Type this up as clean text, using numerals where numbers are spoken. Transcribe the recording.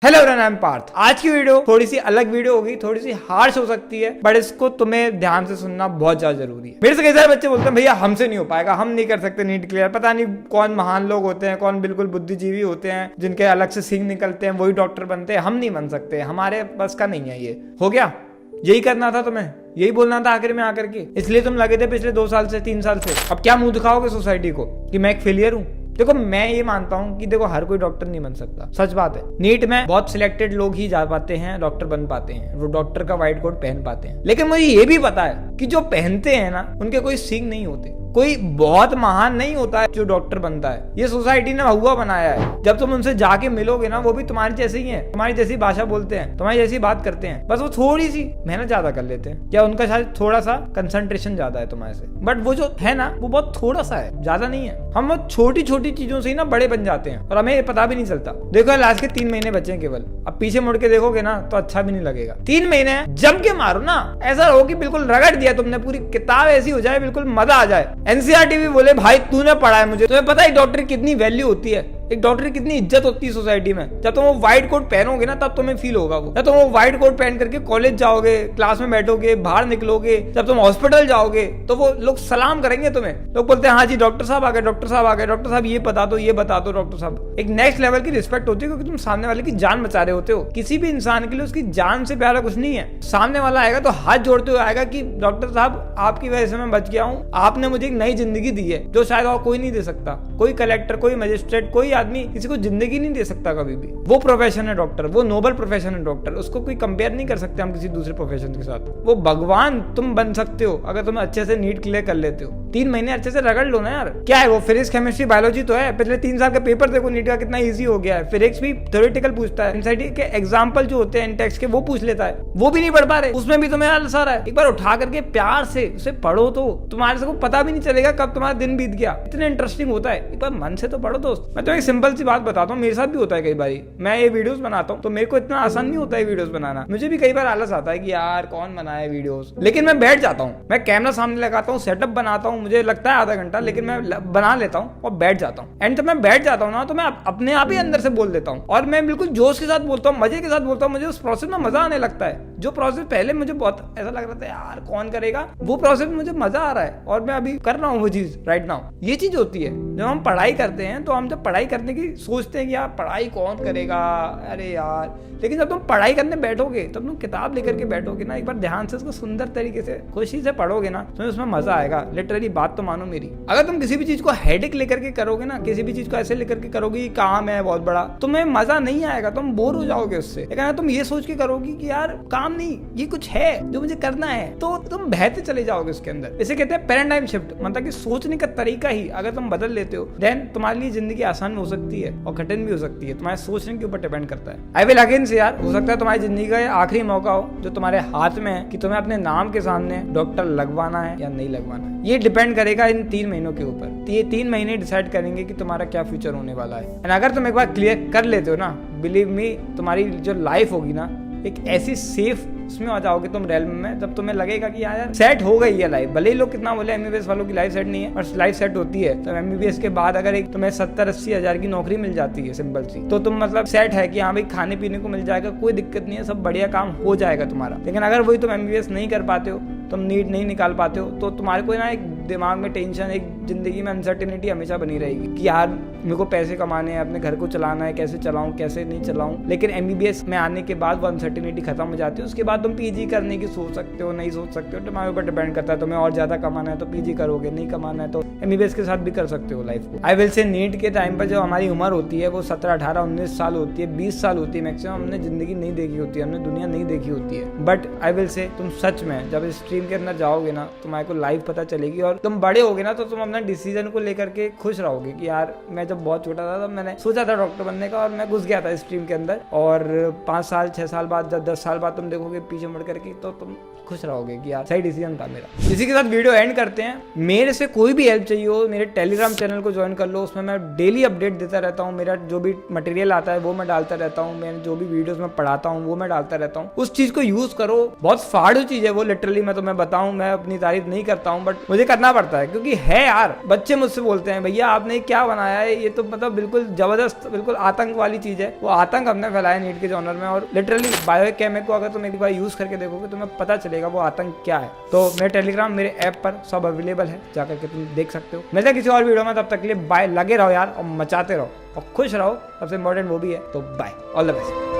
Hello everyone, I am Parth. आज की video थोड़ी सी अलग वीडियो होगी, थोड़ी सी हार्श हो सकती है, बट इसको तुम्हें ध्यान से सुनना बहुत ज्यादा जरूरी है। मेरे से कई सारे बच्चे बोलते हैं भैया हमसे नहीं हो पाएगा, हम नहीं कर सकते नीट क्लियर। पता नहीं कौन महान लोग होते हैं, कौन बिल्कुल बुद्धिजीवी होते हैं जिनके अलग से सींग निकलते हैं, वही डॉक्टर बनते हैं। हम नहीं बन सकते, हमारे बस का नहीं है। ये हो गया, यही करना था तुम्हें, यही बोलना था आखिर में आकर के। इसलिए तुम लगे थे पिछले 2 साल से 3 साल से। अब क्या मुंह दिखाओगे सोसाइटी को कि मैं एक फेलियर हूँ? देखो, मैं ये मानता हूँ कि देखो हर कोई डॉक्टर नहीं बन सकता, सच बात है। नीट में बहुत सिलेक्टेड लोग ही जा पाते हैं, डॉक्टर बन पाते हैं, वो डॉक्टर का व्हाइट कोट पहन पाते हैं। लेकिन मुझे ये भी पता है कि जो पहनते हैं ना, उनके कोई सींग नहीं होते, कोई बहुत महान नहीं होता है जो डॉक्टर बनता है। ये सोसाइटी ने हुआ बनाया है। जब तुम उनसे जाके मिलोगे ना, वो भी तुम्हारे जैसे ही हैं, तुम्हारी जैसी भाषा बोलते हैं, तुम्हारी जैसी बात करते हैं। बस वो थोड़ी सी मेहनत ज्यादा कर लेते हैं, या उनका शायद थोड़ा सा कंसंट्रेशन ज्यादा है तुम्हारे से। बट वो जो है ना, वो बहुत थोड़ा सा है, ज्यादा नहीं है। हम वो छोटी छोटी चीजों से ही ना बड़े बन जाते हैं और हमें पता भी नहीं चलता। देखो, लास्ट के 3 महीने बचे हैं केवल। अब पीछे मुड़ के देखोगे ना तो अच्छा भी नहीं लगेगा। 3 महीने जम के मारो ना, ऐसा हो कि बिल्कुल रगड़ दिया तुमने, पूरी किताब ऐसी हो जाए, बिल्कुल मजा आ जाए। एनसीईआरटी भी बोले भाई तूने पढ़ा है, मुझे तुम्हें पता है डॉक्टर की कितनी वैल्यू होती है, एक डॉक्टर की कितनी इज्जत होती है सोसाइटी में। जब तुम वो व्हाइट कोट पहनोगे ना, तब तुम्हें फील होगा वो। जब तुम वो व्हाइट कोट पहन करके कॉलेज जाओगे, क्लास में बैठोगे, बाहर निकलोगे, जब तुम हॉस्पिटल जाओगे तो वो लोग सलाम करेंगे तुम्हें। लोग बोलते हैं हाँ जी डॉक्टर साहब आ गए, डॉक्टर साहब आ गए, डॉक्टर साहब ये बता दो, ये बता दो डॉक्टर साहब। एक नेक्स्ट लेवल की रिस्पेक्ट होती है, क्योंकि तुम सामने वाले की जान बचा रहे होते हो। किसी भी इंसान के लिए उसकी जान से प्यारा कुछ नहीं है। सामने वाला आएगा तो हाथ जोड़ते हुए आएगा कि डॉक्टर साहब आपकी वजह से मैं बच गया हूँ, आपने मुझे एक नई जिंदगी दी है जो शायद और कोई नहीं दे सकता। कोई कलेक्टर, कोई मजिस्ट्रेट, कोई आदमी किसी को जिंदगी नहीं दे सकता कभी भी। वो प्रोफेशन है डॉक्टर, वो नोबल प्रोफेशन है डॉक्टर। उसको कोई कंपेयर नहीं कर सकते हम किसी दूसरे प्रोफेशन के साथ। वो भगवान तुम बन सकते हो अगर तुम अच्छे से नीट क्लियर कर लेते हो। 3 महीने अच्छे से रगड़ लो ना यार। क्या है वो, फिजिक्स केमिस्ट्री बायोलॉजी तो है। पिछले 3 साल का पेपर देखो नीट का, कितना ईजी हो गया है। फिजिक्स भी थ्योरेटिकल पूछता है, एनसीईआरटी के एग्जाम्पल जो होते हैं इन टेक्स्ट के वो पूछ लेता है। वो भी नहीं पढ़ पा रहे, उसमें भी तुम्हें आलस आ रहा है। एक बार उठा करके प्यार से उसे पढ़ो तो तुम्हारे से पता भी नहीं चलेगा कब तुम्हारा दिन बीत गया। इतना इंटरेस्टिंग होता है। एक बार मन से तो पढ़ो दोस्त। मैं तो एक सिंपल सी बात बताता हूँ, मेरे साथ भी होता है कई बार। मैं ये वीडियोस बनाता हूँ तो मेरे को इतना आसान नहीं होता है वीडियोस बनाना। मुझे भी कई बार आलस आता है कि यार कौन बनाए वीडियोस, लेकिन मैं बैठ जाता हूँ, मैं कैमरा सामने लगाता हूँ, सेटअप बनाता हूँ। मुझे लगता है आधा घंटा, लेकिन मैं बना लेता हूँ और बैठ जाता हूँ। एंड जब मैं बैठ जाता हूँ ना, तो मैं अपने आप ही अंदर से बोल देता हूँ, और मैं बिल्कुल जोश के साथ बोलता हूँ, मजे के साथ बोलता हूँ। मुझे उस प्रोसेस में मजा आने लगता है। जो प्रोसेस पहले मुझे बहुत ऐसा लग रहा था यार कौन करेगा, वो प्रोसेस मुझे मजा आ रहा है और मैं अभी कर रहा हूँ वो चीज राइट नाउ। ये चीज होती है जब हम पढ़ाई करते हैं। तो हम जब पढ़ाई करने की सोचते हैं कि यार पढ़ाई कौन करेगा, अरे यार, लेकिन जब तुम पढ़ाई करने बैठोगे, तब तुम किताब लेकर के बैठोगे ना, एक बार ध्यान से उसको सुंदर तरीके से खुशी से पढ़ोगे ना, तो उसमें मजा आएगा। लिटरली बात तो मानो मेरी। अगर तुम किसी भी चीज को हेडेक लेकर के करोगे ना, किसी भी चीज को ऐसे लेकर के करोगे कि काम है बहुत बड़ा, तुम्हें मजा नहीं आएगा, तुम बोर हो जाओगे उससे। लेकिन अगर तुम ये सोच के करोगे कि यार काम नहीं, ये कुछ है जो मुझे करना है, तो तुम बहते चले जाओगे उसके अंदर। इसे कहते हैं पैराडाइम शिफ्ट। मतलब कि सोचने का तरीका ही अगर तुम बदल लेते हो, देन तुम्हारे लिए जिंदगी आसान हो सकती है और कठिन भी हो सकती है। तुम्हारे सोचने के ऊपर डिपेंड करता है। आई विल अगेन से यार, हो सकता है तुम्हारी जिंदगी का आखिरी मौका हो जो तुम्हारे हाथ में है कि तुम्हें अपने नाम के सामने डॉक्टर लगवाना है या नहीं लगवाना है। ये डिपेंड करेगा इन 3 महीनों के ऊपर। ये 3 महीने डिसाइड करेंगे कि तुम्हारा क्या फ्यूचर होने वाला है। एंड अगर तुम एक बार क्लियर कर लेते हो ना, बिलीव मी, तुम्हारी जो लाइफ होगी ना, एक ऐसी सेफ उसमें आ जाओगे तुम रेलम में, जब तुम्हें लगेगा कि यार सेट हो गई है लाइफ। भले ही लोग कितना बोले एमबीबीएस वालों की लाइफ सेट नहीं है, और लाइफ सेट होती है। तो एमबीबीएस के बाद अगर एक तुम्हें 70-80 हजार की नौकरी मिल जाती है सिंपल सी, तो तुम मतलब सेट है कि हाँ भाई खाने पीने को मिल जाएगा, कोई दिक्कत नहीं है, सब बढ़िया काम हो जाएगा तुम्हारा। लेकिन अगर वही तुम एमबीबीएस नहीं कर पाते हो, तुम नीट नहीं निकाल पाते हो, तो तुम्हारे को ना एक दिमाग में टेंशन, एक जिंदगी में अनसर्टेनिटी हमेशा बनी रहेगी कि यार मेरे को पैसे कमाने हैं, अपने घर को चलाना है, कैसे चलाऊं कैसे नहीं चलाऊं। लेकिन एमबीबीएस में आने के बाद वो अनसर्टेनिटी खत्म हो जाती है। उसके बाद तुम पीजी करने की सोच सकते हो, नहीं सोच सकते हो, तुम्हारे ऊपर डिपेंड करता है। तुम्हें और ज्यादा कमाना है तो पीजी करोगे, नहीं कमाना है तो एमबीबीएस के साथ भी कर सकते हो लाइफ को। आई विल से नीट के टाइम पर जो हमारी उम्र होती है वो 17, 18, 19 साल होती है, 20 साल होती है मैक्सिमम। हमने जिंदगी नहीं देखी होती है, हमने दुनिया नहीं देखी होती है। बट आई विल से तुम सच में जब इस स्ट्रीम के अंदर जाओगे ना, तुम्हारे को लाइफ पता चलेगी और तुम बड़े होगे ना, तो तुम अपना डिसीजन को लेकर के खुश रहोगे कि यार मैं जब बहुत छोटा था तब मैंने सोचा था डॉक्टर बनने का और मैं घुस गया था इस स्ट्रीम के अंदर। और 5 साल 6 साल बाद, जब 10 साल बाद तुम देखोगे पीछे मुड़ करके, तो तुम खुश रहोगे कि यार सही डिसीजन था मेरा। इसी के साथ वीडियो एंड करते हैं। मेरे से कोई भी हेल्प चाहिए हो, मेरे टेलीग्राम चैनल को ज्वाइन कर लो, उसमें मैं डेली अपडेट देता रहता हूँ। मेरा जो भी मटेरियल आता है वो मैं डालता रहता हूँ, मैं जो भी वीडियोस में पढ़ाता हूँ वो मैं डालता रहता हूँ। उस चीज को यूज करो, बहुत फाड़ू चीज है वो, लिटरली मैं तुम्हें बताऊं, मैं अपनी तारीफ नहीं करता हूँ बट मुझे करना पड़ता है, क्योंकि है यार। बच्चे मुझसे बोलते हैं भैया आपने क्या बनाया है, ये तो मतलब बिल्कुल जबरदस्त, बिल्कुल आतंक वाली चीज है। वो आतंक हमने फैलाया नीट के जॉनर में, और लिटरली बायोकेम को अगर तुम एक बार यूज करके देखोगे तुम्हें पता चलेगा वो आतंक क्या है। तो मेरे टेलीग्राम, मेरे ऐप पर सब अवेलेबल है, जाकर के तुम देख सकते हो। मिलते हैं किसी और वीडियो में, तब तक के लिए बाय। लगे रहो यार और मचाते रहो और खुश रहो, सबसे इंपॉर्टेंट वो भी है। तो बाय, ऑल द बेस्ट।